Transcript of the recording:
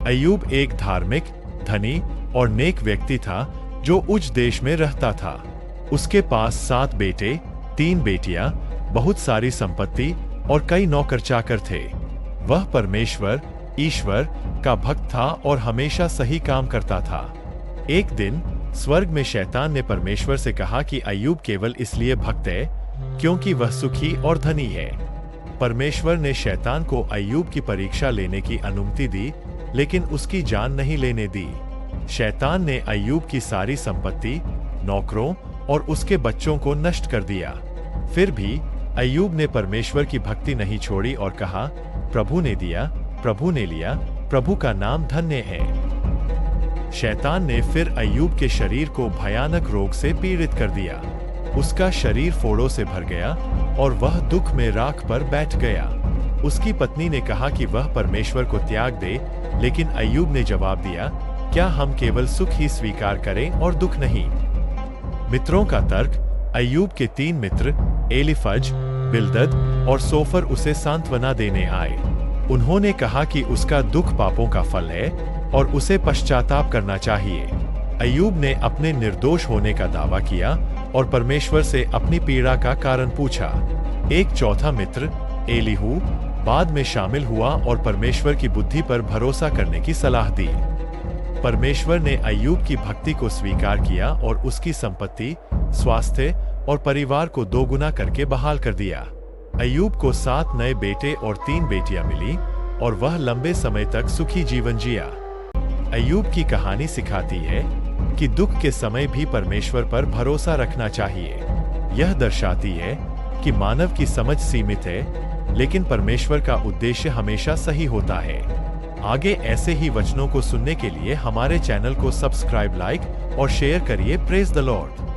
अय्यूब एक धार्मिक, धनी और नेक व्यक्ति था जो उच्च देश में रहता था। उसके पास 7 बेटे, 3 बेटियां, बहुत सारी संपत्ति और कई नौकर चाकर थे। वह परमेश्वर, ईश्वर का भक्त था और हमेशा सही काम करता था। एक दिन स्वर्ग में शैतान ने परमेश्वर से कहा कि अय्यूब केवल इसलिए भक्त है क्योंकि वह सुखी और धनी है। परमेश्वर ने शैतान को अय्यूब की परीक्षा लेने की अनुमति दी, लेकिन उसकी जान नहीं लेने दी। शैतान ने अय्यूब की सारी संपत्ति, नौकरों और उसके बच्चों को नष्ट कर दिया। फिर भी अय्यूब ने परमेश्वर की भक्ति नहीं छोड़ी और कहा, प्रभु ने दिया, प्रभु ने लिया, प्रभु का नाम धन्य है। शैतान ने फिर अय्यूब के शरीर को भयानक रोग से पीड़ित कर दिया। उसका शरीर फोड़ों से भर गया और वह दुख में राख पर बैठ गया। उसकी पत्नी ने कहा कि वह परमेश्वर को त्याग दे, लेकिन अय्यूब ने जवाब दिया, क्या हम केवल सुख ही स्वीकार करें और दुख नहीं? मित्रों का तर्क। अय्यूब के 3 मित्र एलीफज, बिल्दद और सोफर उसे सांत्वना देने आए। उन्होंने कहा कि उसका दुख पापों का फल है और उसे पश्चाताप करना चाहिए। अय्यूब ने अपने निर्दोष होने का दावा किया और परमेश्वर से अपनी पीड़ा का कारण पूछा। एक चौथा मित्र एलीहू बाद में शामिल हुआ और परमेश्वर की बुद्धि पर भरोसा करने की सलाह दी। परमेश्वर ने अय्यूब की भक्ति को स्वीकार किया और उसकी संपत्ति, स्वास्थ्य और परिवार को 2 गुना करके बहाल कर दिया। अय्यूब को 7 नए बेटे और 3 बेटियां मिली और वह लंबे समय तक सुखी जीवन जिया। अय्यूब की कहानी सिखाती है कि दुख के समय भी परमेश्वर पर भरोसा रखना चाहिए। यह दर्शाती है कि मानव की समझ सीमित है, लेकिन परमेश्वर का उद्देश्य हमेशा सही होता है। आगे ऐसे ही वचनों को सुनने के लिए हमारे चैनल को सब्सक्राइब, लाइक और शेयर करिए। Praise the Lord.